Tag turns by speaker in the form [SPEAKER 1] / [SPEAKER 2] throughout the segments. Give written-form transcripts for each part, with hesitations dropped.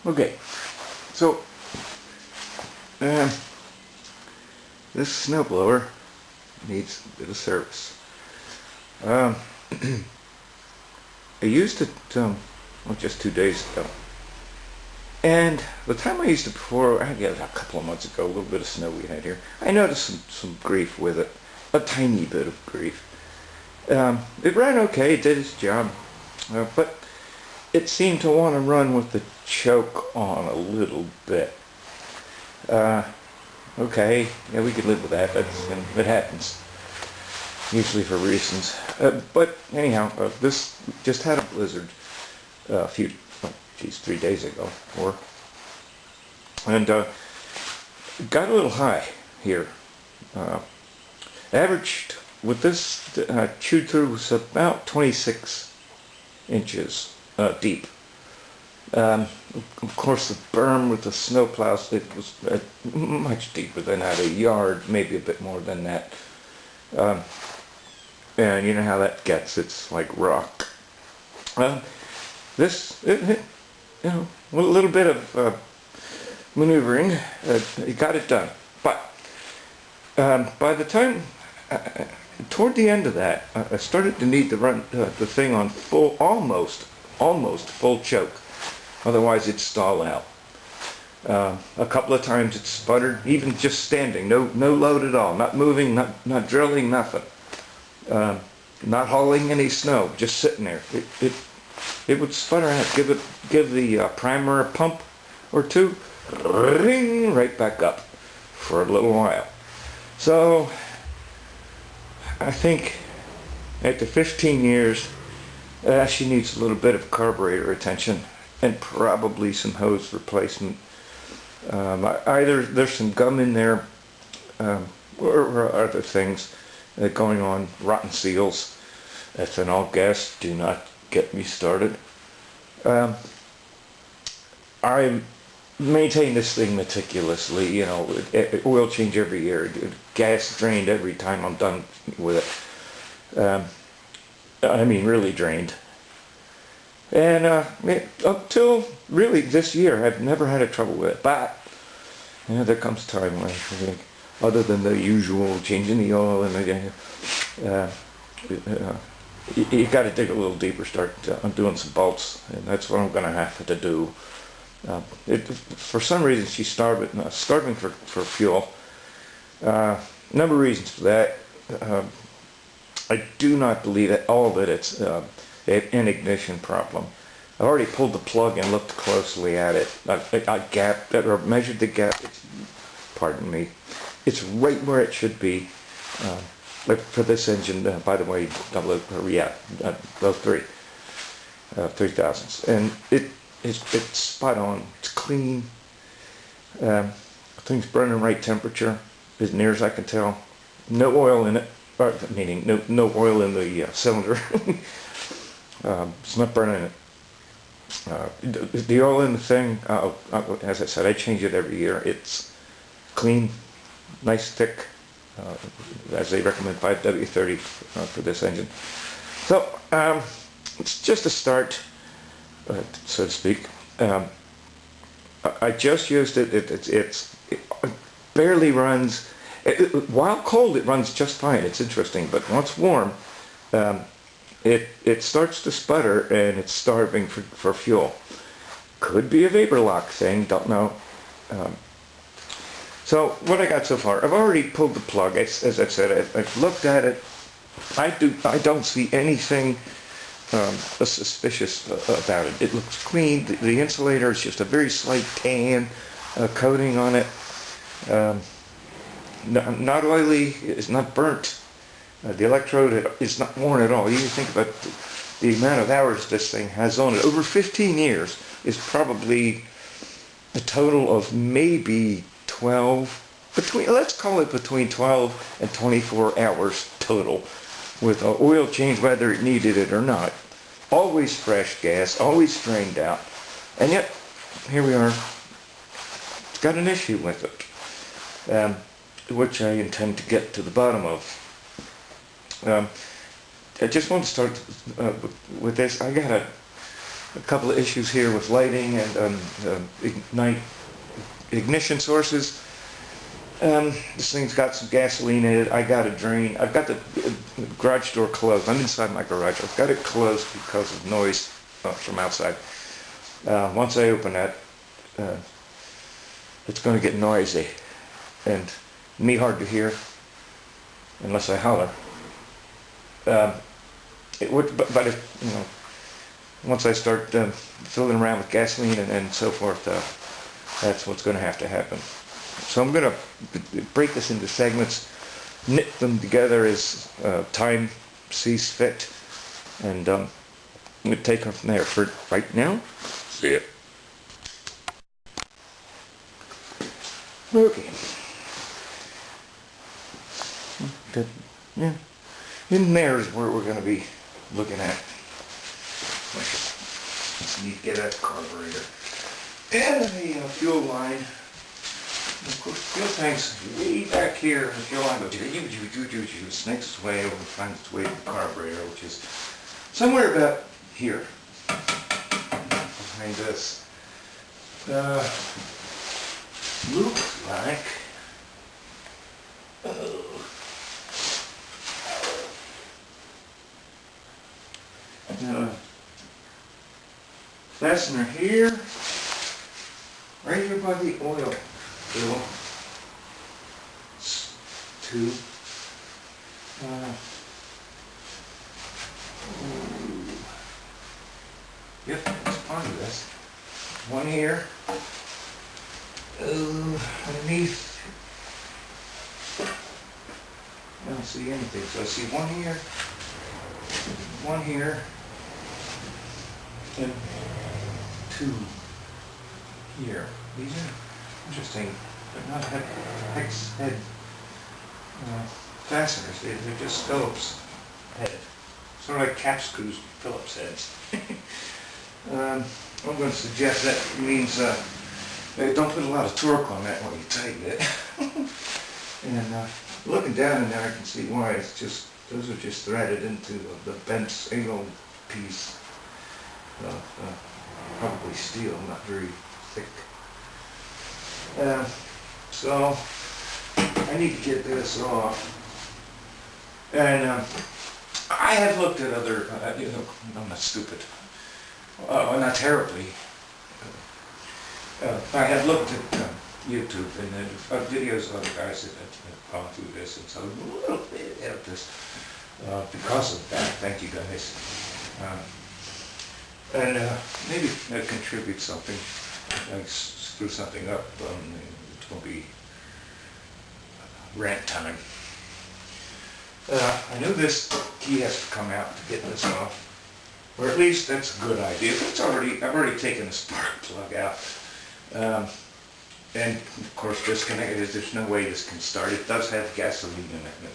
[SPEAKER 1] Okay, so this snowblower needs a bit of service. I used it well, just 2 days ago, and the time I used it before, I guess a couple of months ago, a little bit of snow we had here, I noticed some grief with it, a tiny bit of grief. It ran okay, it did its job, but it seemed to want to run with the choke on a little bit. Okay, yeah, we could live with that. It happens, usually for reasons. But anyhow, this just had a blizzard a few, 3 days ago, and got a little high here. Averaged with this chewed through was about 26 inches deep. Of course, the berm with the snowplows, it was much deeper than that, a yard, maybe a bit more than that. And you know how that gets, it's like rock. This, you know, with a little bit of maneuvering, it got it done. But by the time, toward the end of that, I started to need to run the thing on full, almost full choke. Otherwise it'd stall out. A couple of times it sputtered, even just standing, no load at all, not moving, not drilling, nothing. Not hauling any snow, just sitting there. It would sputter out, give the primer a pump or two, ring, right back up for a little while. So I think after 15 years, she needs a little bit of carburetor attention and probably some hose replacement. Either there's some gum in there or other things going on, rotten seals, ethanol gas, do not get me started. I maintain this thing meticulously, you know, oil change every year, gas drained every time I'm done with it. I mean really drained. And up till really this year, I've never had a trouble with it. But you know, there comes a time when I think, other than the usual changing the oil and you got to dig a little deeper, start undoing some bolts, and that's what I'm going to have to do. For some reason, she's starving for fuel. Number of reasons for that. I do not believe at all that it's an ignition problem. I already pulled the plug and looked closely at it. I gapped it, or measured the gap. Pardon me. It's right where it should be. Like for this engine, by the way, those 3000s, and it's spot on. It's clean. Thing's burning right temperature, as near as I can tell. No oil in it, meaning no oil in the cylinder. It's not burning it. The oil in the thing, as I said, I change it every year. It's clean, nice, thick, as they recommend 5W30 for this engine. So it's just a start, so to speak. I just used it. It barely runs. While cold, it runs just fine. It's interesting, but once warm, it starts to sputter and it's starving for fuel. Could be a vapor lock thing, don't know. So what I got so far, I've already pulled the plug. As I've said, I've looked at it. I don't see anything suspicious about it. It looks clean. The insulator is just a very slight tan coating on it. Not oily. It's not burnt. The electrode is not worn at all. You think about the amount of hours this thing has on it. Over 15 years is probably a total of maybe 12, let's call it between 12 and 24 hours total, with an oil change whether it needed it or not. Always fresh gas, always drained out. And yet, here we are. It's got an issue with it, which I intend to get to the bottom of. I just want to start with this. I got a couple of issues here with lighting and ignition sources. This thing's got some gasoline in it. I got a drain. I've got the garage door closed. I'm inside my garage. I've got it closed because of noise from outside. Once I open that, it's going to get noisy and me hard to hear unless I holler. It would, but if, you know, once I start filling around with gasoline and so forth, that's what's going to happen. So I'm going to break this into segments, knit them together as time sees fit, and I'm going to take them from there. For right now, see ya. Okay. Good. Yeah. In there is where we're going to be looking at. Let's need to get that carburetor. And a fuel line. Of course, fuel tank's way back here. The fuel line goes snakes its way over, finds its way to the carburetor, which is somewhere about here. Behind this. Looks like. Fastener here, right here by the oil fill. Two. Yep, that's part of this. One here. Underneath. I don't see anything, so I see one here, and two here. These are interesting, but not hex head fasteners. They're just Phillips head, sort of like cap screws, Phillips heads. I'm going to suggest that means don't put a lot of torque on that when you tighten it. And looking down in there, I can see why. It's just those are just threaded into the bent angle piece of probably steel, not very thick. So I need to get this off. And I have looked at other, I'm not stupid, not terribly. I have looked at YouTube and videos of other guys that have gone through this, and so a little bit of this because of that. Thank you guys. And maybe contribute something, screw something up. It's going to be rant time. I know this key has to come out to get this off, or at least that's a good idea. I've already taken the spark plug out. And of course disconnected it. There's no way this can start. It does have gasoline in it, and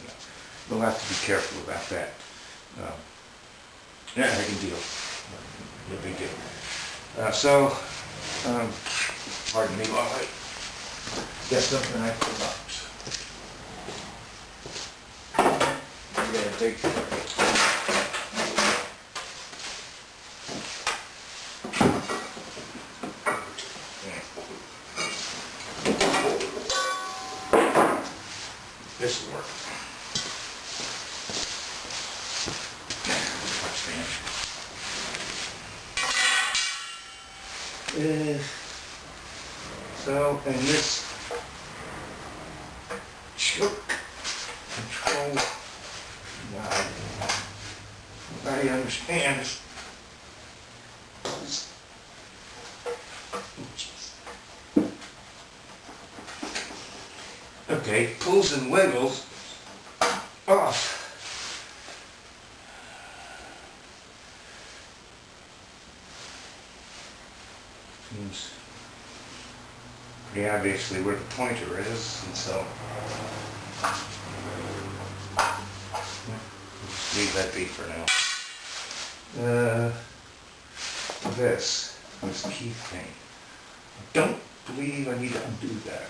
[SPEAKER 1] we'll have to be careful about that. Yeah, I can deal. No big deal. Pardon me while I get something I forgot. I'm gonna take this will work. So, and this choke control, I understand is okay, pulls and wiggles off. Seems pretty obviously where the pointer is, and so just leave that be for now. This key thing. I don't believe I need to undo that.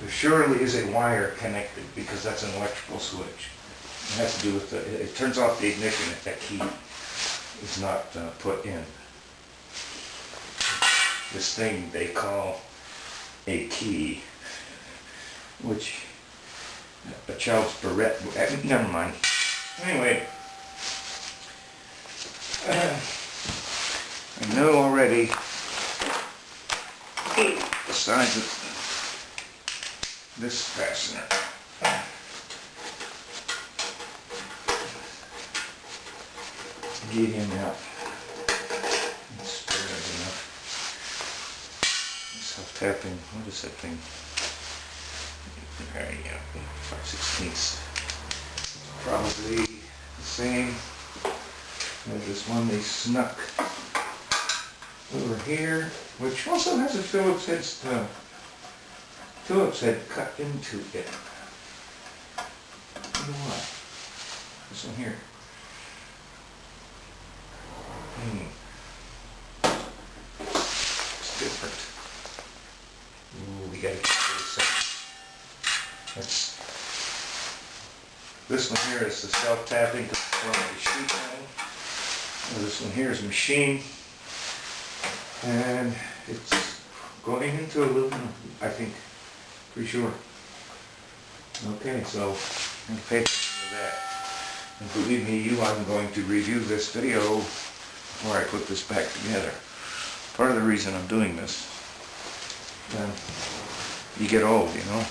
[SPEAKER 1] There surely is a wire connected because that's an electrical switch. It has to do with it turns off the ignition if that key is not put in. This thing they call a key, which a child's barrette, never mind. Anyway, I know already the size of this fastener. Get him out. Spare enough. Self-tapping, what is that thing? There you go, 5/16. Probably the same as this one they snuck over here, which also has a Phillips head cut into it. I wonder why. This one here. It's different. Ooh, we gotta get this up. This one here is the self-tapping to form the sheet metal. This one here is machine. And it's going into aluminum, I think, pretty sure. Okay, so I'm going to pay attention to that. And believe me, I'm going to review this video before I put this back together. Part of the reason I'm doing this, you get old, you know.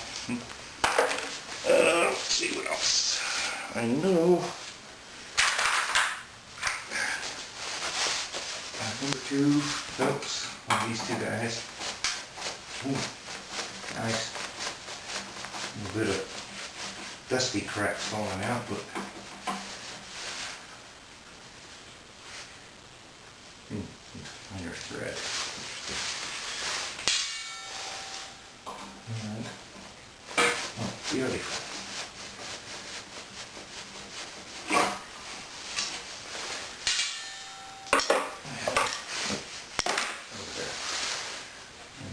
[SPEAKER 1] Let's see what else. I know. Number 2 Phillips on these two guys. Ooh, nice. A little bit of dusty cracks falling out, but on your thread. And, oh, beautiful.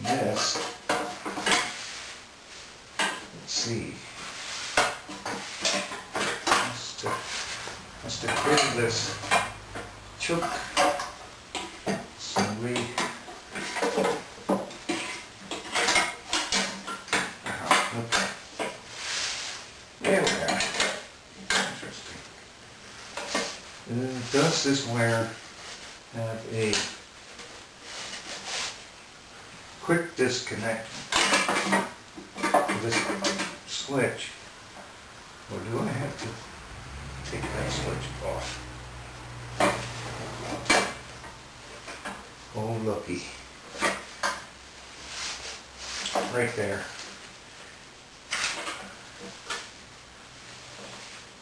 [SPEAKER 1] This, let's see, must have created this choke. So there we are. Interesting. Does this wire have a quick disconnect of this switch, or do I have to take that switch off? Oh, looky. Right there.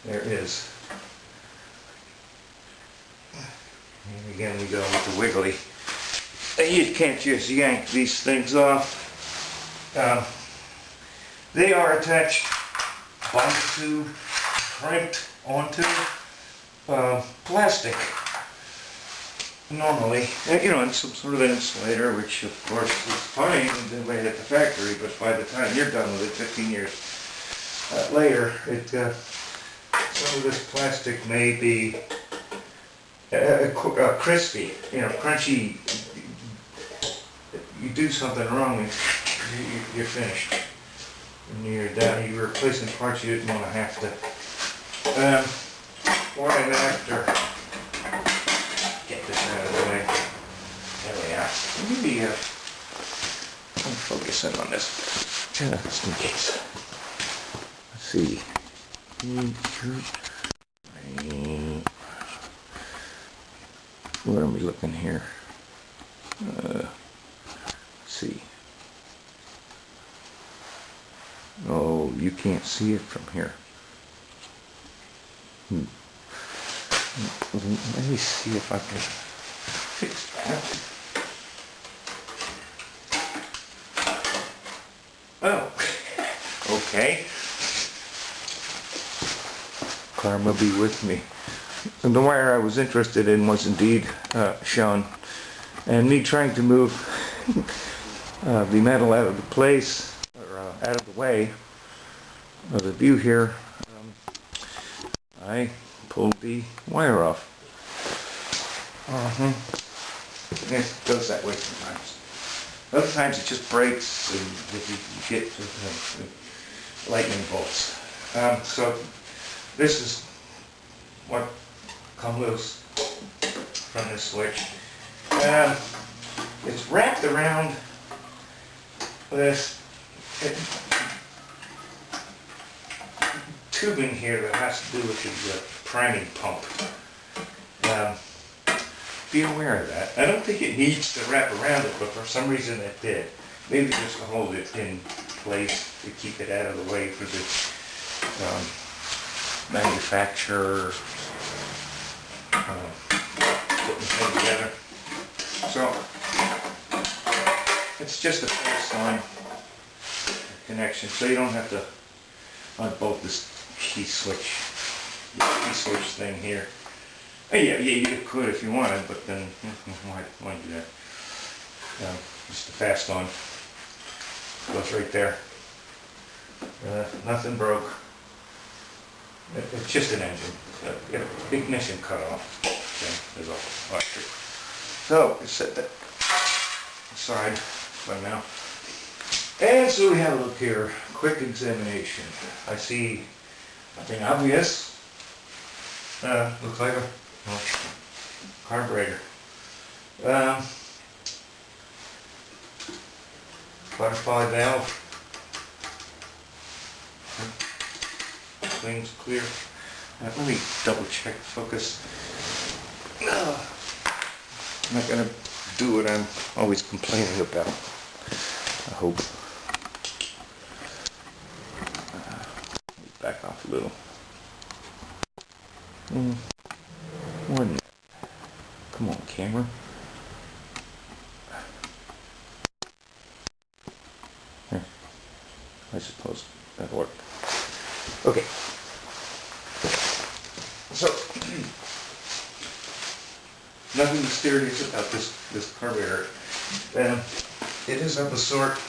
[SPEAKER 1] There it is. And again we go with the wiggly. You can't just yank these things off. They are attached onto, cranked onto plastic. Normally, you know, and some sort of an insulator, which of course is fine the way at the factory, but by the time you're done with it 15 years later, some of this plastic may be crispy, you know, crunchy. You do something wrong and you're finished. And you're done. You're replacing parts you didn't want to have to. Before and after, get this out of the way. There we are. Maybe I'm focusing on this just in case. Let's see. Where are we looking here? Let's see. Oh, you can't see it from here. Let me see if I can fix that. Oh, okay. Karma be with me. And the wire I was interested in was indeed shown. And me trying to move the metal out of the place, or out of the way of the view here, I pulled the wire off. It goes that way sometimes. Other times it just breaks and you get lightning bolts. So this is what comes loose from this switch. It's wrapped around this tubing here that has to do with the priming pump. Be aware of that. I don't think it needs to wrap around it, but for some reason it did. Maybe just to hold it in place to keep it out of the way for the manufacturer putting the thing together. So it's just a fast on connection, so you don't have to unbolt this key switch thing here. Yeah, you could if you wanted, but then why do that? Just a fast on. Goes right there. Nothing broke. It's just an engine. Get an ignition cut off. Okay, there's all electric. So set that aside for now. And so we have a look here. Quick examination. I see nothing obvious. Looks like a carburetor. Butterfly valve. Clean's clear. Let me double check focus. I'm not going to do what I'm always complaining about. I hope. Back off a little. One. Come on, camera. Here. I suppose that'll work. Okay. So, nothing mysterious about this carburetor. It is of a sort.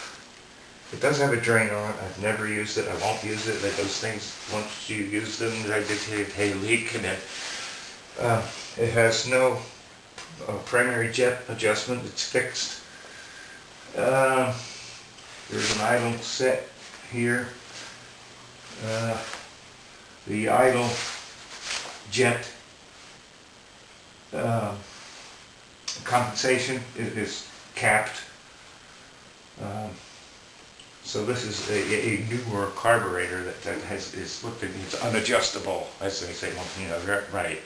[SPEAKER 1] It does have a drain on it. I've never used it. I won't use it. Those things, once you use them, I did a leak in it. It has no primary jet adjustment. It's fixed. There's an idle set here. The idle jet compensation is capped. So this is a newer carburetor that is looked at. It's unadjustable, as they say. Well, you know, right?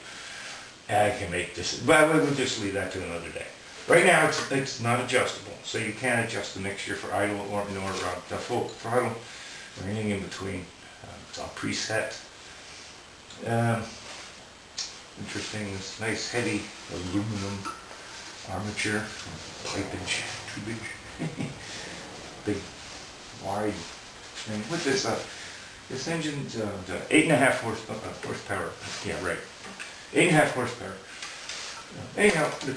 [SPEAKER 1] I can make this. Well, we'll just leave that to another day. Right now, it's not adjustable, so you can't adjust the mixture for idle or the full throttle or anything in between. It's all preset. Interesting. This nice heavy aluminum armature, pipage, tubage, big. Wide string. What is this engine's 8.5 horsepower. Yeah, right. 8.5 horsepower. Anyhow, the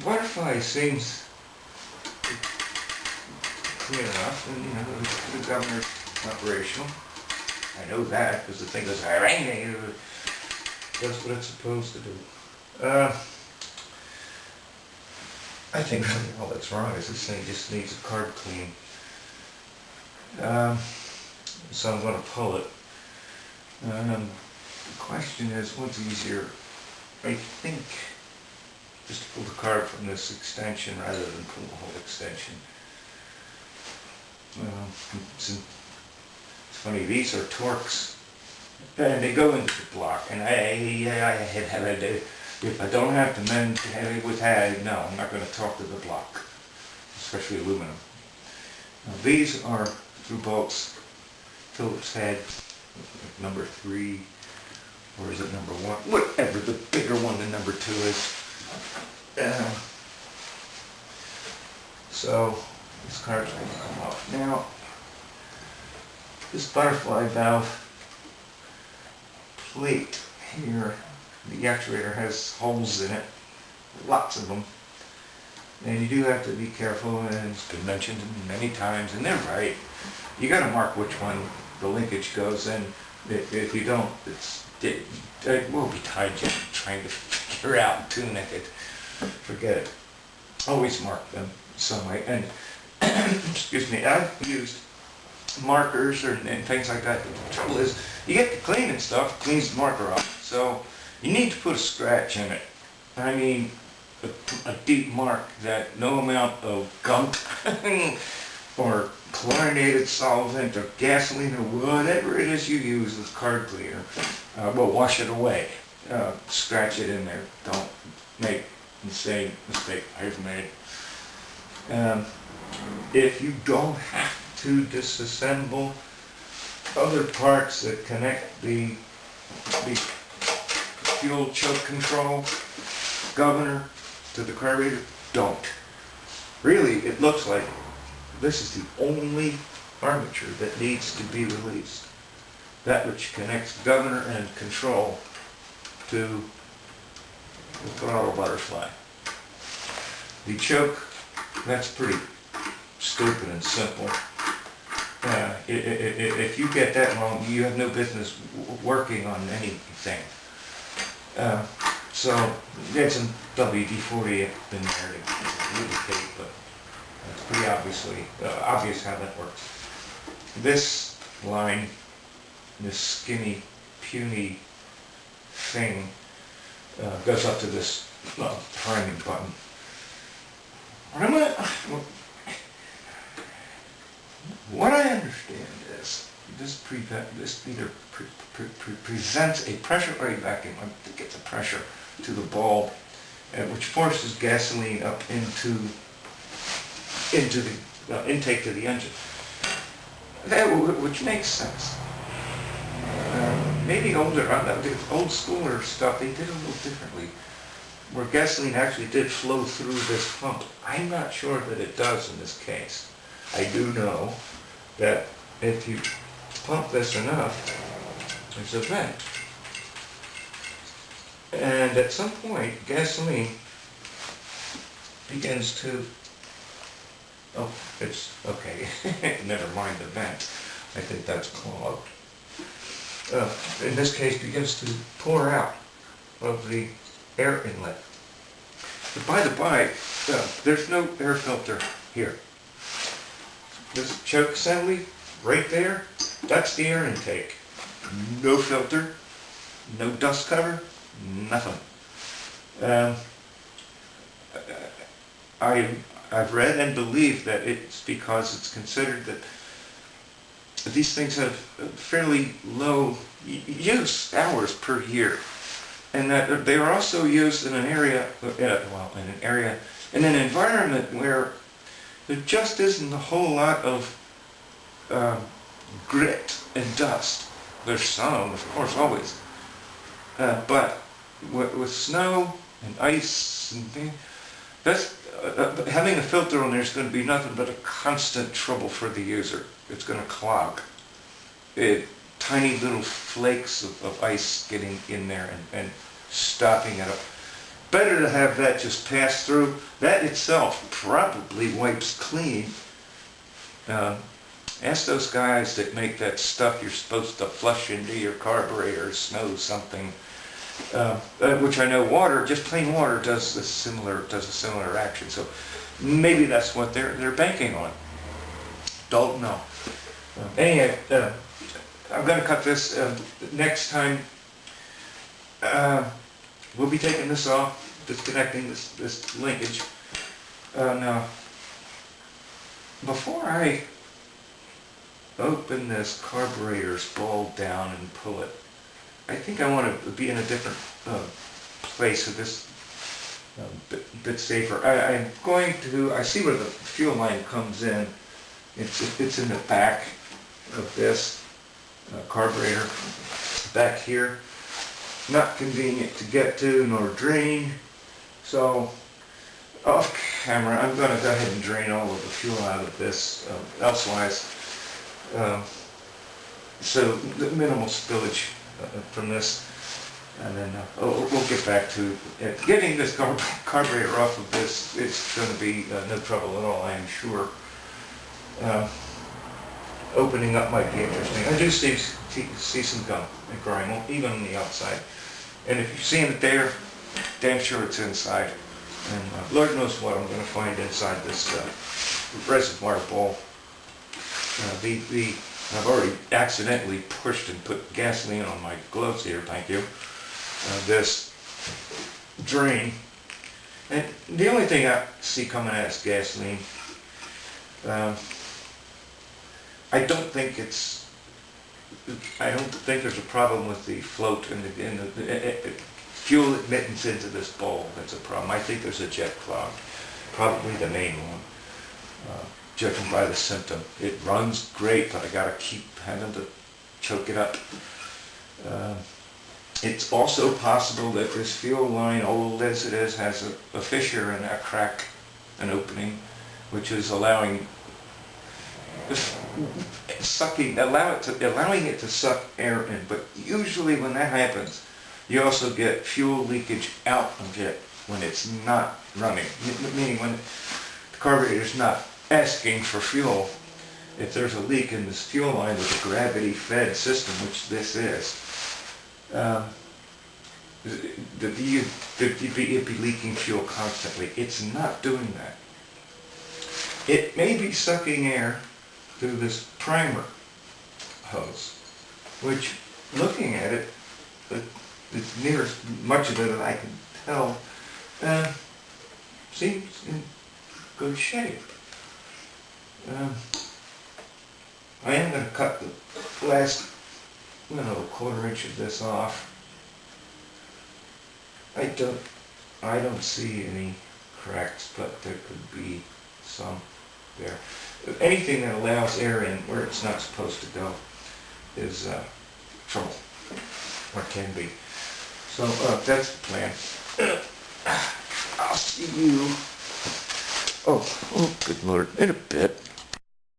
[SPEAKER 1] butterfly seems clear enough, and you know the governor's operational. I know that because the thing goes does what it's supposed to do. I think really all that's wrong is this thing just needs a carb clean. So I'm going to pull it. The question is, what's easier? I think just to pull the carb from this extension rather than pull the whole extension. It's funny, these are Torx, and they go into the block, and if I don't have to mend with ag, no, I'm not going to talk to the block, especially aluminum. Now, these are through bolts, Phillips head, number 3, or is it number 1? Whatever the bigger one than number 2 is. So this card's going to come off. Now, this butterfly valve plate here, the actuator has holes in it, lots of them. And you do have to be careful, and it's been mentioned many times, and they're right. You got to mark which one the linkage goes in. If you don't, it will be tied you trying to figure out and tune it. Forget it. Always mark them some way. And excuse me, I've used markers and things like that. The trouble is, you get to cleaning stuff, cleans the marker off. So you need to put a scratch in it. I mean, a deep mark that no amount of gunk or chlorinated solvent or gasoline or whatever it is you use as card cleaner will wash it away. Scratch it in there. Don't make the same mistake I've made. If you don't have to disassemble other parts that connect the fuel choke control governor to the carburetor, don't. Really, it looks like this is the only armature that needs to be released. That which connects governor and control to the throttle butterfly. The choke, that's pretty stupid and simple. If you get that wrong, you have no business working on anything. So, get some WD-40 up in there to lubricate, but it's pretty obvious how that works. This line, this skinny, puny thing, goes up to this priming button. What I understand is this either presents a pressure or a vacuum that gets a pressure to the bulb, which forces gasoline up into the intake to the engine. Which makes sense. Maybe old schooler stuff, they did it a little differently, where gasoline actually did flow through this pump. I'm not sure that it does in this case. I do know that if you pump this enough, there's a vent. And at some point, gasoline begins to, oh, it's, okay, never mind the vent. I think that's clogged. In this case, begins to pour out of the air inlet. But by the by, there's no air filter here. This choke assembly, right there, that's the air intake. No filter, no dust cover, nothing. I've read and believe that it's because it's considered that these things have fairly low use hours per year, and that they are also used in an area, in an environment where there just isn't a whole lot of grit and dust. There's some, of course, always, but with snow and ice and things, that's having a filter on there is going to be nothing but a constant trouble for the user. It's going to clog. Tiny little flakes of ice getting in there and stopping it up. Better to have that just pass through. That itself probably wipes clean. Ask those guys that make that stuff you're supposed to flush into your carburetor, snow something, which I know water, just plain water, does a similar action. So maybe that's what they're banking on. Don't know. Anyway, I'm going to cut this. Next time, we'll be taking this off, disconnecting this linkage. Now, before I open this carburetor's bulb down and pull it, I think I want to be in a different place so this bit safer. I'm going to, I see where the fuel line comes in. It's in the back of this carburetor, back here. Not convenient to get to nor drain. So off camera, I'm going to go ahead and drain all of the fuel out of this elsewise. So the minimal spillage from this. And then we'll get back to getting this carburetor off of this. It's going to be no trouble at all, I am sure. Opening up might be interesting. I do see some gum and grime, even on the outside. And if you're seeing it there, damn sure it's inside. And Lord knows what I'm going to find inside this reservoir bowl. I've already accidentally pushed and put gasoline on my gloves here, thank you. This drain. And the only thing I see coming out is gasoline. I don't think there's a problem with the float and the fuel admittance into this bowl. That's a problem. I think there's a jet clog, probably the main one, judging by the symptom. It runs great, but I gotta keep having to choke it up. It's also possible that this fuel line, old as it is, has a fissure and a crack, an opening, which is allowing it to suck air in. But usually when that happens, you also get fuel leakage out of it when it's not running, meaning when the carburetor is not asking for fuel. If there's a leak in this fuel line with a gravity-fed system, which this is, you'd be leaking fuel constantly. It's not doing that. It may be sucking air through this primer hose, which, looking at it, it's near as much of it as I can tell, seems in good shape. I am going to cut the last, quarter inch of this off. I don't see any cracks, but there could be some there. Anything that allows air in where it's not supposed to go is trouble, or can be. So that's the plan. I'll see you, oh good Lord, in a bit.